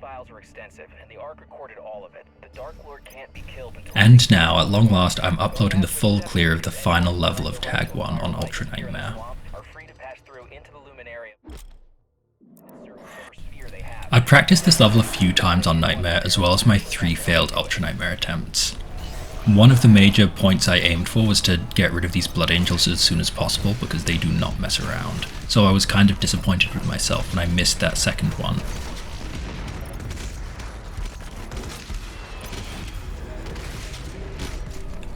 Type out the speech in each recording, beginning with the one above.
files are extensive, and the Ark recorded all of it. The Dark Lord can't be killed until... And now, at long last, I'm uploading the full clear of the final level of Tag 1 on Ultra Nightmare. I practiced this level a few times on Nightmare, as well as my 3 failed Ultra Nightmare attempts. One of the major points I aimed for was to get rid of these Blood Angels as soon as possible, because they do not mess around. So I was kind of disappointed with myself when I missed that second one.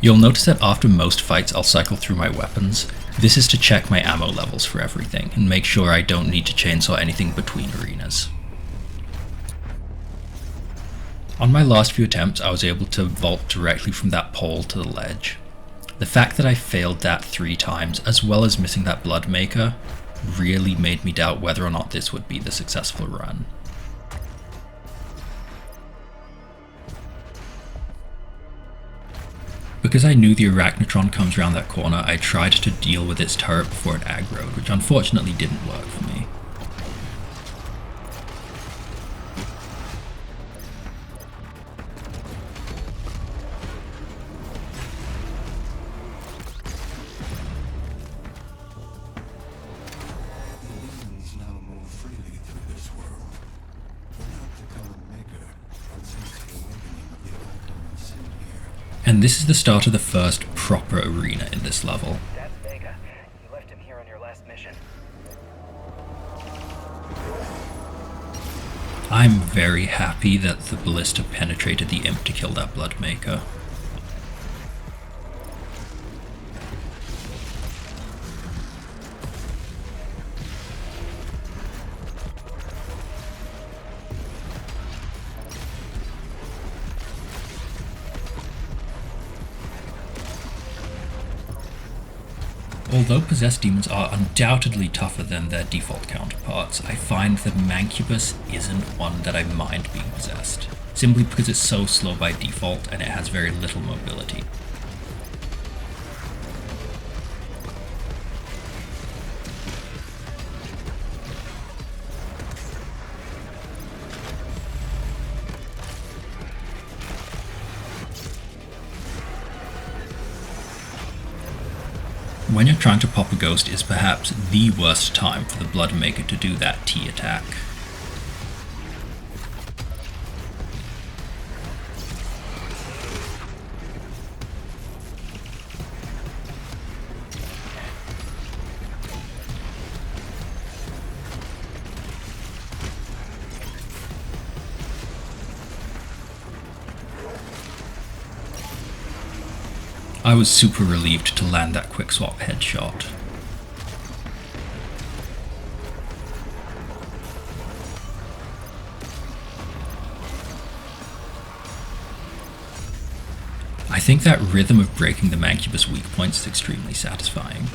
You'll notice that after most fights I'll cycle through my weapons. This is to check my ammo levels for everything, and make sure I don't need to chainsaw anything between arenas. On my last few attempts, I was able to vault directly from that pole to the ledge. The fact that I failed that 3 times, as well as missing that Bloodmaker, really made me doubt whether or not this would be the successful run. Because I knew the Arachnotron comes around that corner, I tried to deal with its turret before it aggroed, which unfortunately didn't work for me. And this is the start of the first proper arena in this level. That's Vega. You left him here on your last mission. I'm very happy that the ballista penetrated the imp to kill that Bloodmaker. Although possessed demons are undoubtedly tougher than their default counterparts, I find that Mancubus isn't one that I mind being possessed, simply because it's so slow by default and it has very little mobility. When you're trying to pop a ghost is perhaps the worst time for the Bloodmaker to do that T attack. I was super relieved to land that quick swap headshot. I think that rhythm of breaking the Mancubus weak points is extremely satisfying.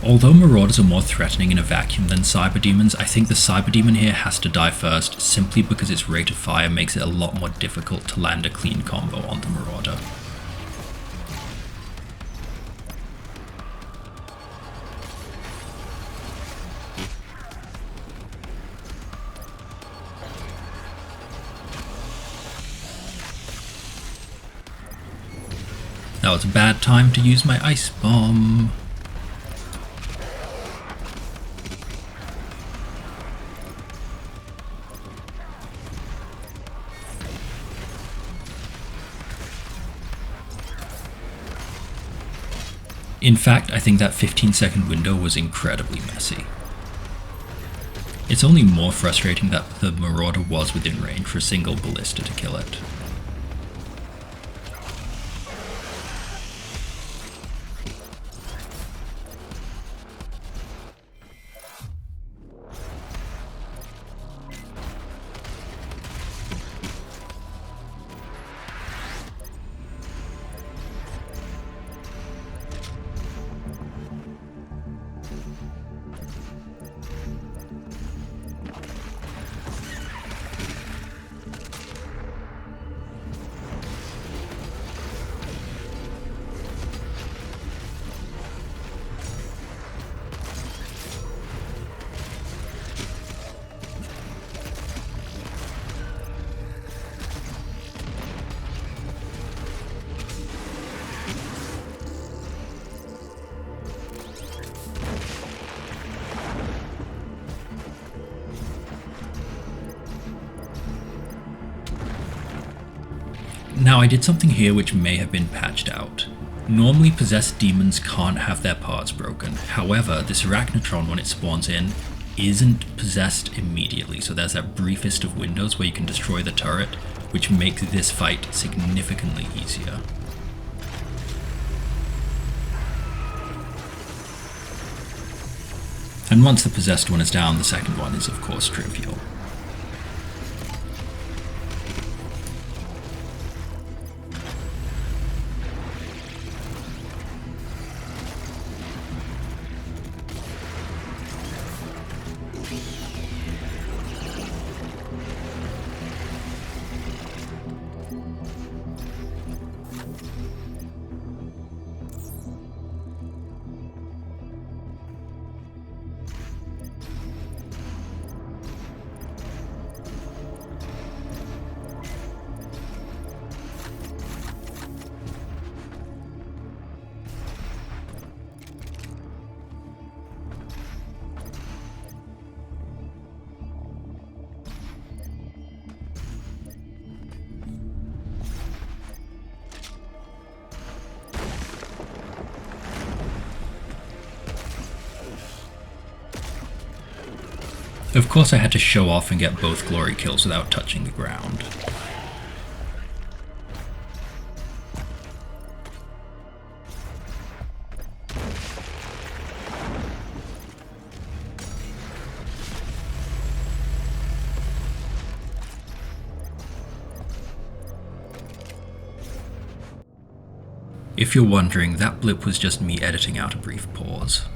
Although Marauders are more threatening in a vacuum than Cyberdemons, I think the Cyberdemon here has to die first, simply because its rate of fire makes it a lot more difficult to land a clean combo on the Marauder. That was a bad time to use my ice bomb. In fact, I think that 15-second window was incredibly messy. It's only more frustrating that the Marauder was within range for a single ballista to kill it. Now I did something here which may have been patched out. Normally possessed demons can't have their parts broken, however this Arachnotron when it spawns in isn't possessed immediately, so there's that briefest of windows where you can destroy the turret, which makes this fight significantly easier. And once the possessed one is down, the second one is of course trivial. Of course I had to show off and get both glory kills without touching the ground. If you're wondering, that blip was just me editing out a brief pause.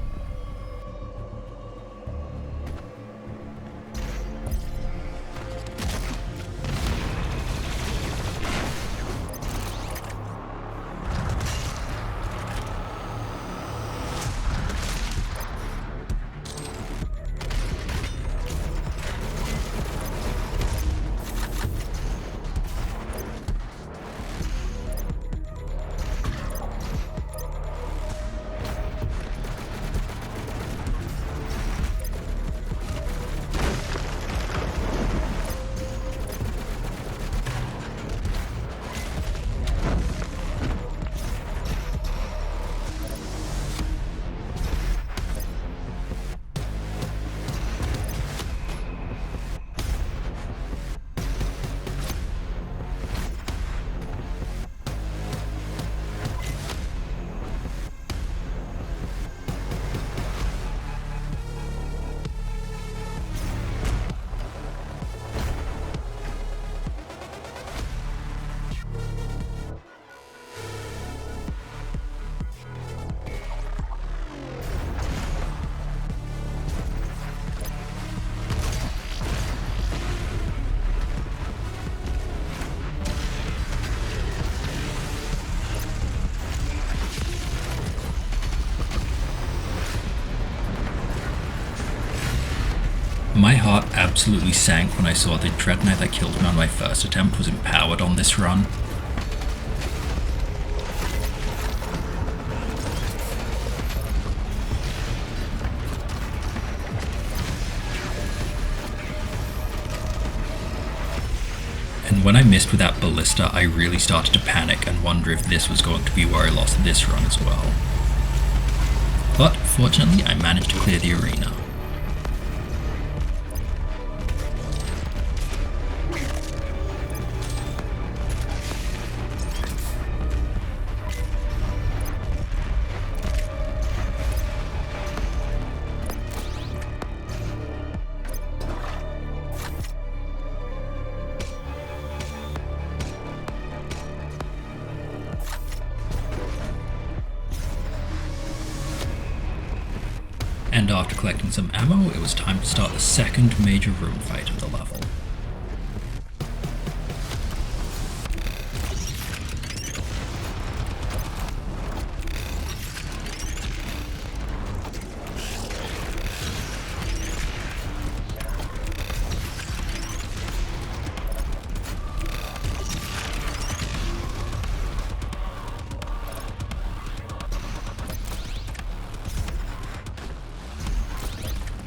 My heart absolutely sank when I saw the Dread Knight that killed me on my first attempt was empowered on this run. and when I missed with that ballista, I really started to panic and wonder if this was going to be where I lost this run as well. But fortunately, I managed to clear the arena. And after collecting some ammo, it was time to start the second major room fight of the level.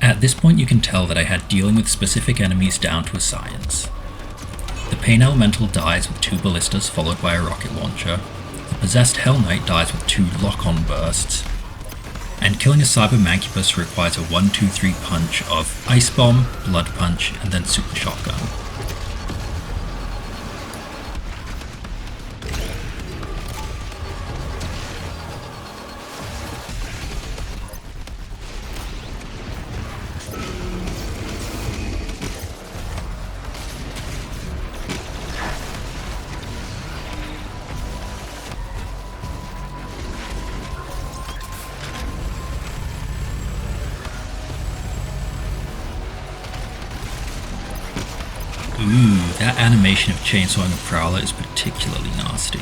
At this point you can tell that I had dealing with specific enemies down to a science. The Pain Elemental dies with 2 ballistas followed by a rocket launcher, the Possessed Hell Knight dies with 2 lock-on bursts, and killing a Cyber Mancubus requires a 1-2-3 punch of Ice Bomb, Blood Punch, and then Super Shotgun. Ooh, that animation of chainsawing a Prowler is particularly nasty.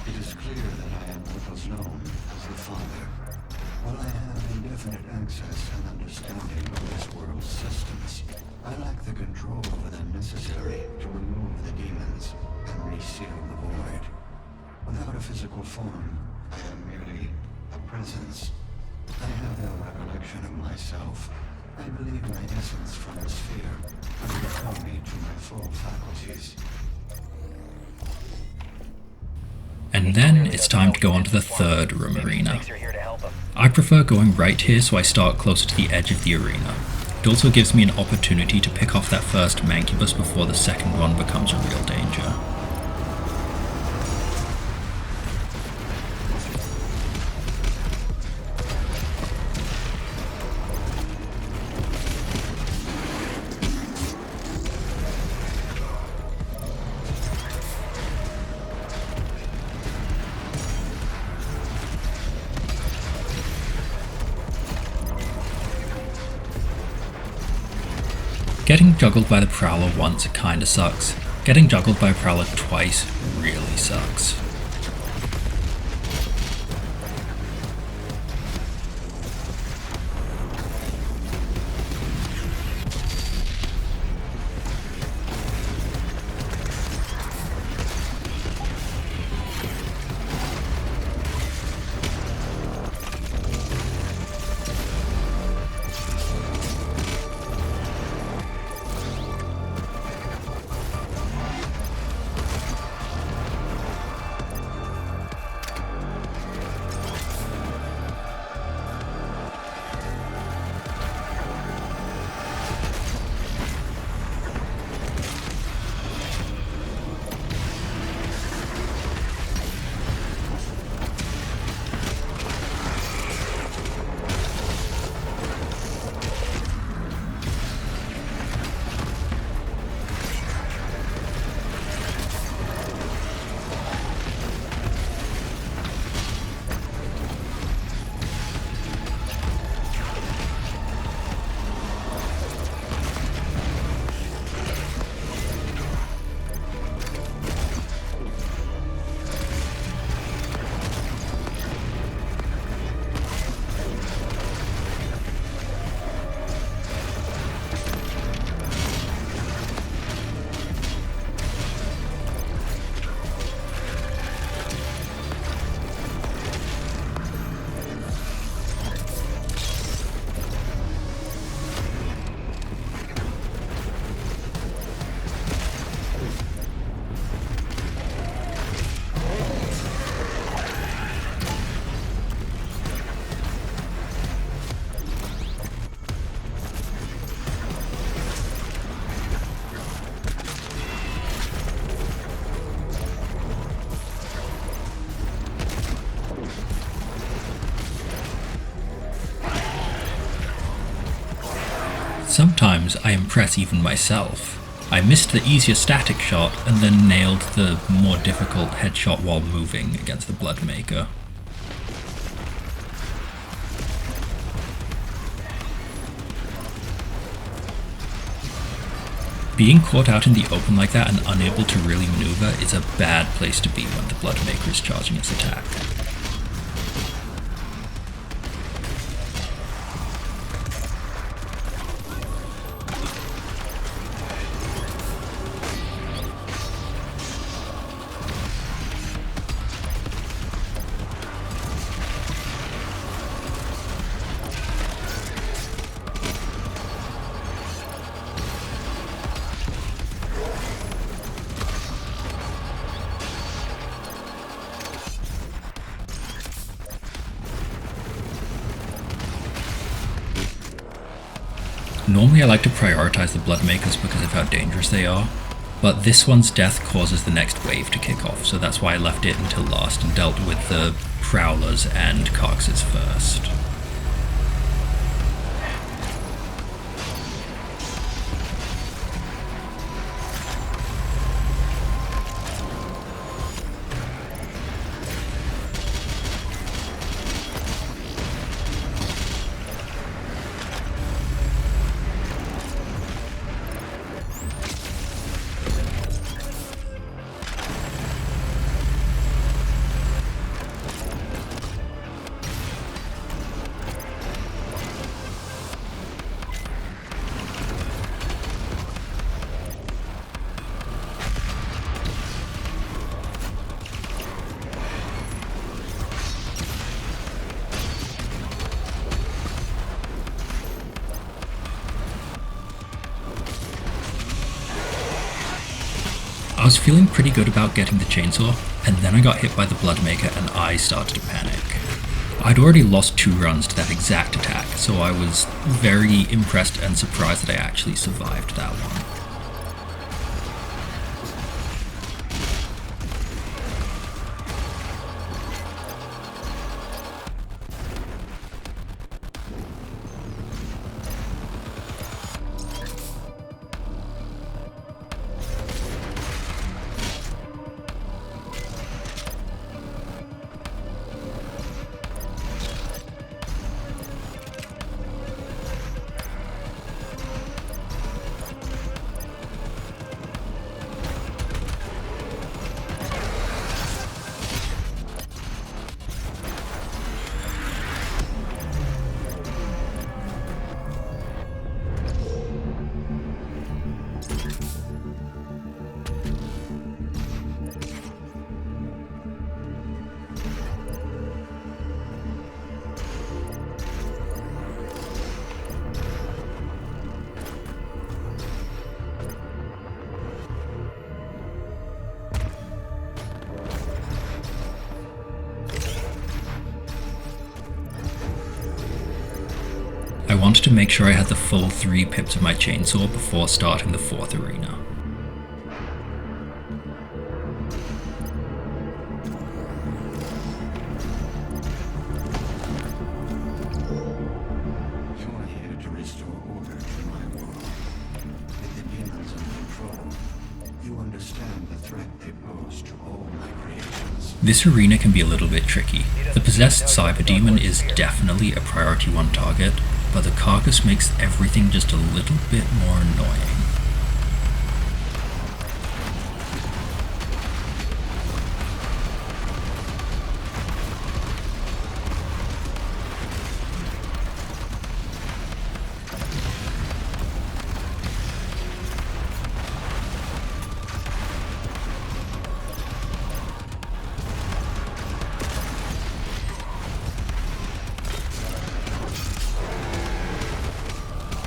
It is clear that I am what was known as the Father. While I have indefinite access and understanding of this world's systems, I lack the control over them necessary to remove the demons and reseal the void. Without a physical form, I am merely a presence. I have no recollection of myself. I believe my essence from the sphere will restore me to my full faculties. And then it's time to go on to the third room arena. I prefer going right here so I start closer to the edge of the arena. It also gives me an opportunity to pick off that first Mancubus before the second one becomes a real danger. Getting juggled by the Prowler once, it kinda sucks. Getting juggled by a Prowler twice really sucks. Sometimes I impress even myself. I missed the easier static shot and then nailed the more difficult headshot while moving against the Bloodmaker. Being caught out in the open like that and unable to really maneuver is a bad place to be when the Bloodmaker is charging its attack. Normally I like to prioritize the Bloodmakers because of how dangerous they are, but this one's death causes the next wave to kick off, so that's why I left it until last and dealt with the Prowlers and Carcasses first. I was feeling pretty good about getting the chainsaw, and then I got hit by the Bloodmaker and I started to panic. I'd already lost 2 runs to that exact attack, so I was very impressed and surprised that I actually survived that one. I wanted to make sure I had the full 3 pips of my chainsaw before starting the 4th arena. You're here to restore order to my world. With the demons under control, you understand the threat they pose to all my creations. This arena can be a little bit tricky. The possessed cyber demon is definitely a priority 1 target, but the carcass makes everything just a little bit more annoying.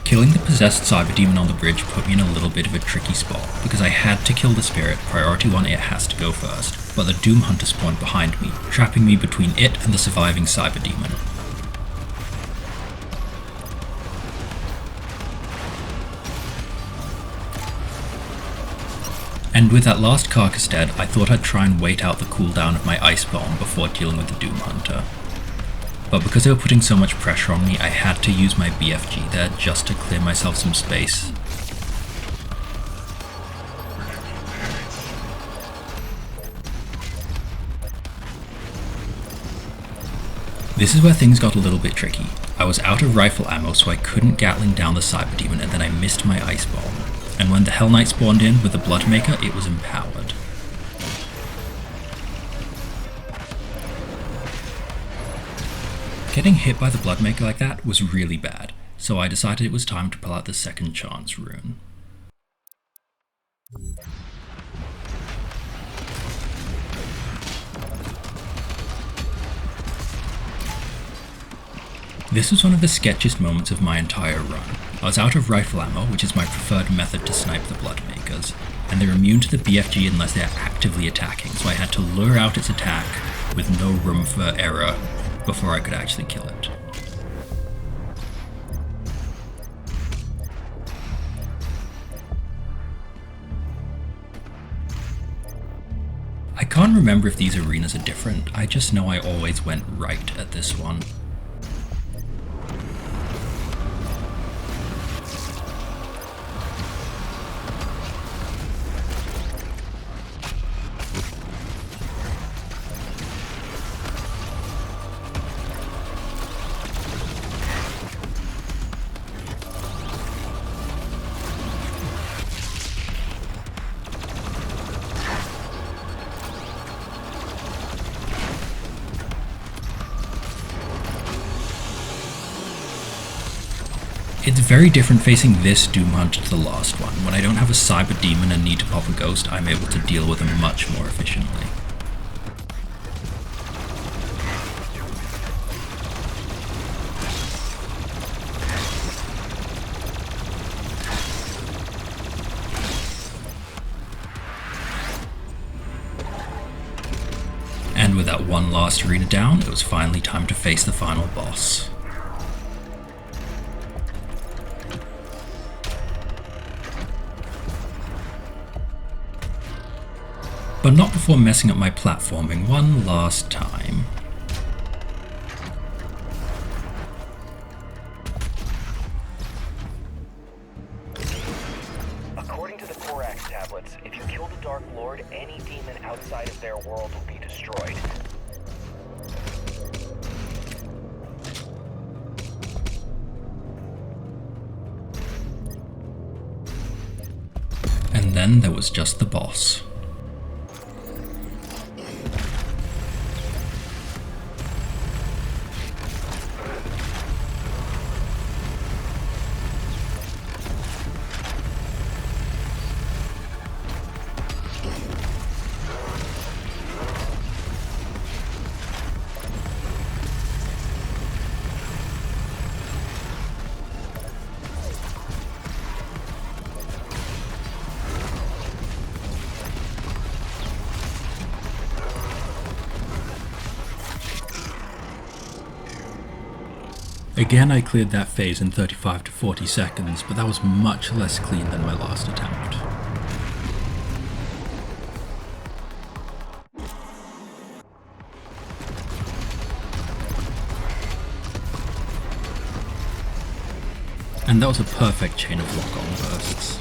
Killing the possessed cyber demon on the bridge put me in a little bit of a tricky spot, because I had to kill the spirit, priority 1 it has to go first, but the Doom Hunter spawned behind me, trapping me between it and the surviving cyber demon. And with that last carcass dead, I thought I'd try and wait out the cooldown of my ice bomb before dealing with the Doom Hunter. but because they were putting so much pressure on me, I had to use my BFG there just to clear myself some space. This is where things got a little bit tricky. I was out of rifle ammo, so I couldn't Gatling down the Cyber Demon, and then I missed my Ice Bomb. And when the Hell Knight spawned in with the Bloodmaker, it was empowered. Getting hit by the Bloodmaker like that was really bad, so I decided it was time to pull out the Second Chance rune. This was one of the sketchiest moments of my entire run. I was out of rifle ammo, which is my preferred method to snipe the Bloodmakers, and they're immune to the BFG unless they are actively attacking, so I had to lure out its attack with no room for error before I could actually kill it. I can't remember if these arenas are different, I just know I always went right at this one. It's very different facing this Doom Hunter to the last one. When I don't have a Cyber Demon and need to pop a Ghost, I'm able to deal with them much more efficiently. And with that one last arena down, it was finally time to face the final boss. But not before messing up my platforming one last time. According to the Korax tablets, if you kill the Dark Lord, any demon outside of their world will be destroyed. And then there was just the boss. Again, I cleared that phase in 35 to 40 seconds, but that was much less clean than my last attempt. And that was a perfect chain of lock-on bursts.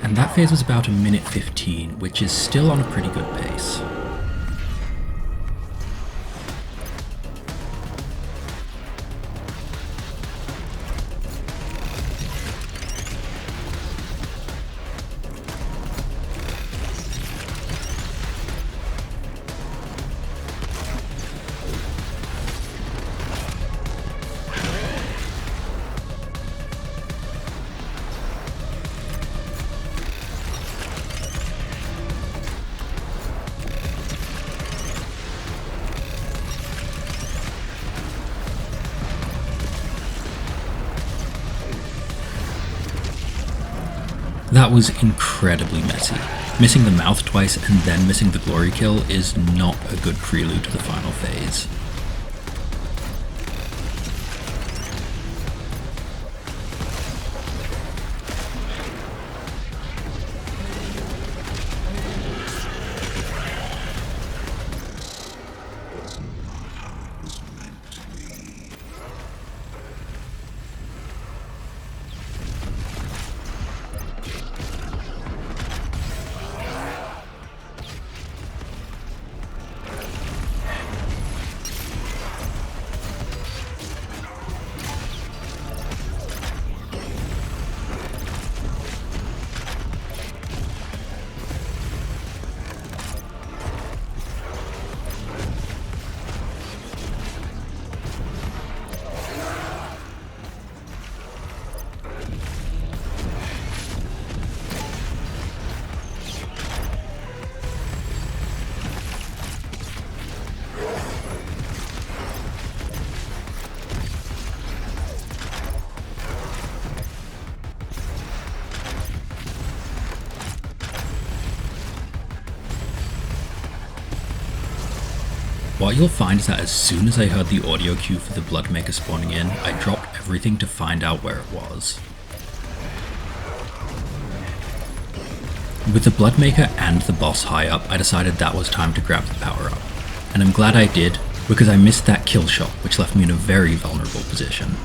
And that phase was about a minute 15, which is still on a pretty good pace. That was incredibly messy. Missing the mouth twice and then missing the glory kill is not a good prelude to the final phase. What you'll find is that as soon as I heard the audio cue for the Bloodmaker spawning in, I dropped everything to find out where it was. With the Bloodmaker and the boss high up, I decided that was time to grab the power up. And I'm glad I did, because I missed that kill shot, which left me in a very vulnerable position.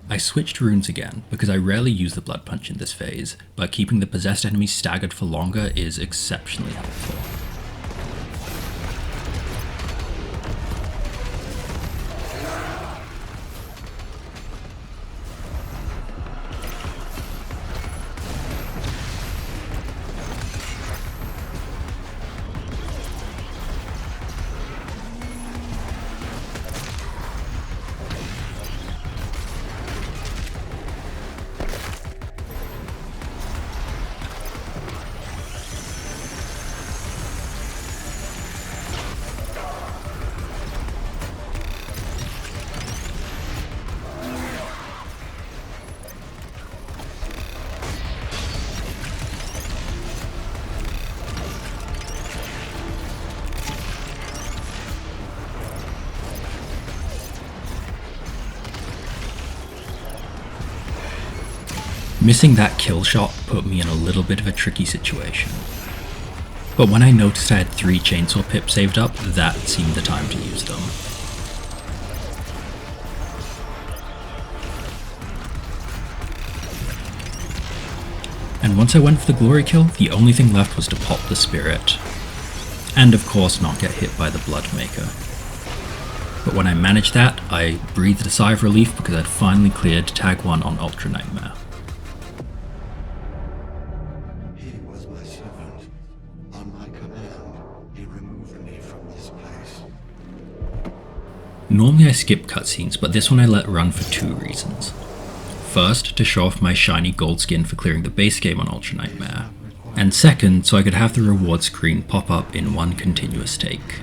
I switched runes again, because I rarely use the Blood Punch in this phase, but keeping the possessed enemies staggered for longer is exceptionally helpful. Missing that kill shot put me in a little bit of a tricky situation. But when I noticed I had 3 chainsaw pips saved up, that seemed the time to use them. And once I went for the glory kill, the only thing left was to pop the spirit. And of course not get hit by the Bloodmaker. But when I managed that, I breathed a sigh of relief because I'd finally cleared Tag 1 on Ultra Nightmare. He was my servant. On my command, he removed me from this place. Normally I skip cutscenes, but this one I let run for 2 reasons. First, to show off my shiny gold skin for clearing the base game on Ultra Nightmare, and second, so I could have the reward screen pop up in one continuous take.